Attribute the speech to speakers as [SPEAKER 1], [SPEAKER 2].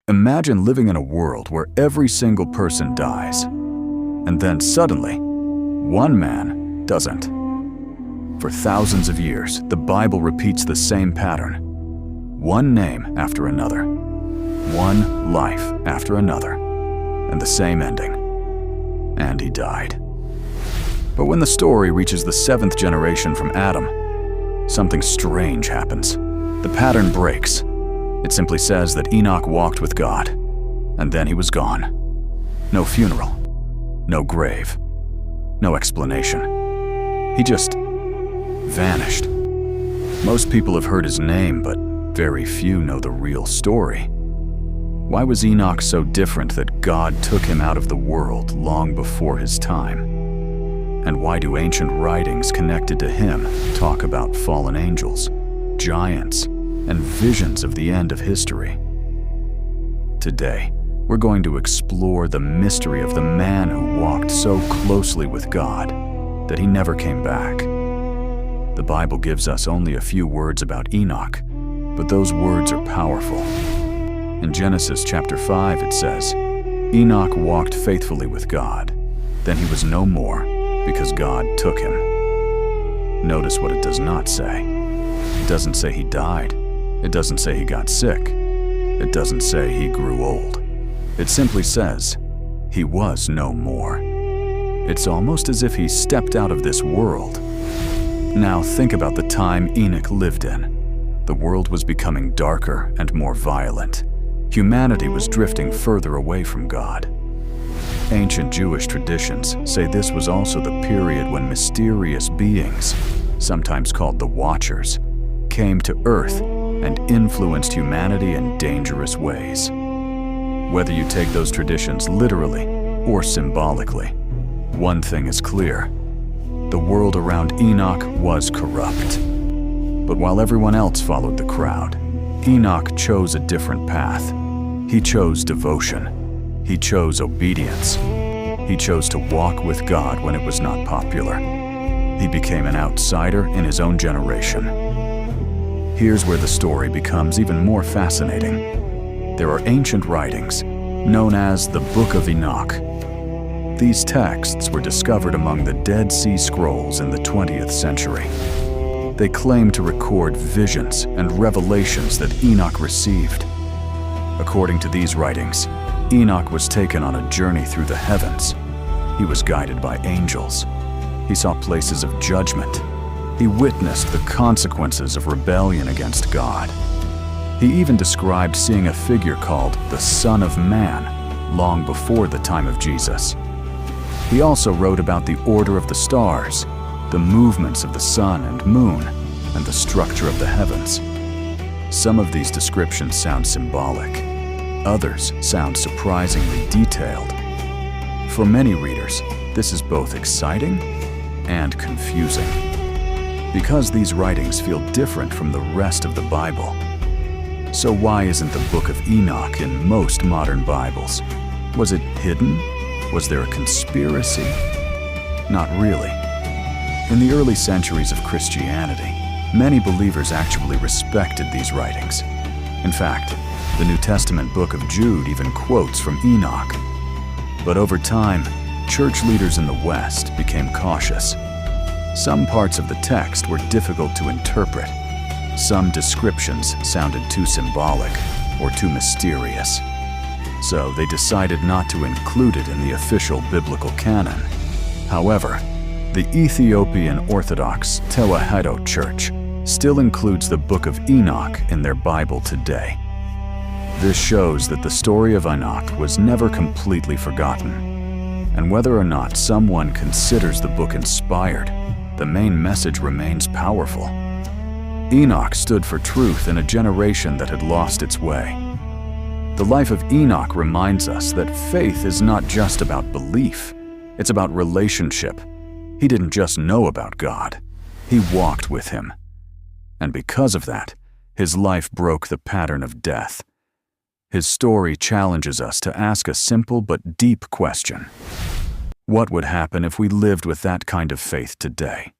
[SPEAKER 1] Imagine living in a world where every single person dies, and then suddenly, one man doesn't. For thousands of years, the Bible repeats the same pattern. One name after another, one life after another, and the same ending. And he died. But when the story reaches the 7th generation from Adam, something strange happens. The pattern breaks. It simply says that Enoch walked with God, and then he was gone. No funeral, no grave, no explanation. He just vanished. Most people have heard his name, but very few know the real story. Why was Enoch so different that God took him out of the world long before his time? And why do ancient writings connected to him talk about fallen angels, giants, and visions of the end of history? Today, we're going to explore the mystery of the man who walked so closely with God that he never came back. The Bible gives us only a few words about Enoch, but those words are powerful. In Genesis chapter 5, it says, Enoch walked faithfully with God. Then he was no more, because God took him. Notice what it does not say. It doesn't say he died. It doesn't say he got sick. It doesn't say he grew old. It simply says, he was no more. It's almost as if he stepped out of this world. Now think about the time Enoch lived in. The world was becoming darker and more violent. Humanity was drifting further away from God. Ancient Jewish traditions say this was also the period when mysterious beings, sometimes called the Watchers, came to Earth and influenced humanity in dangerous ways. Whether you take those traditions literally or symbolically, one thing is clear. The world around Enoch was corrupt. But while everyone else followed the crowd, Enoch chose a different path. He chose devotion. He chose obedience. He chose to walk with God when it was not popular. He became an outsider in his own generation. Here's where the story becomes even more fascinating. There are ancient writings, known as the Book of Enoch. These texts were discovered among the Dead Sea Scrolls in the 20th century. They claim to record visions and revelations that Enoch received. According to these writings, Enoch was taken on a journey through the heavens. He was guided by angels. He saw places of judgment. He witnessed the consequences of rebellion against God. He even described seeing a figure called the Son of Man long before the time of Jesus. He also wrote about the order of the stars, the movements of the sun and moon, and the structure of the heavens. Some of these descriptions sound symbolic. Others sound surprisingly detailed. For many readers, this is both exciting and confusing. Because these writings feel different from the rest of the Bible. So why isn't the Book of Enoch in most modern Bibles? Was it hidden? Was there a conspiracy? Not really. In the early centuries of Christianity, many believers actually respected these writings. In fact, the New Testament book of Jude even quotes from Enoch. But over time, church leaders in the West became cautious. Some parts of the text were difficult to interpret. Some descriptions sounded too symbolic or too mysterious. So they decided not to include it in the official biblical canon. However, the Ethiopian Orthodox Tewahedo Church still includes the Book of Enoch in their Bible today. This shows that the story of Enoch was never completely forgotten. And whether or not someone considers the book inspired, the main message remains powerful. Enoch stood for truth in a generation that had lost its way. The life of Enoch reminds us that faith is not just about belief, it's about relationship. He didn't just know about God, he walked with him. And because of that, his life broke the pattern of death. His story challenges us to ask a simple but deep question. What would happen if we lived with that kind of faith today?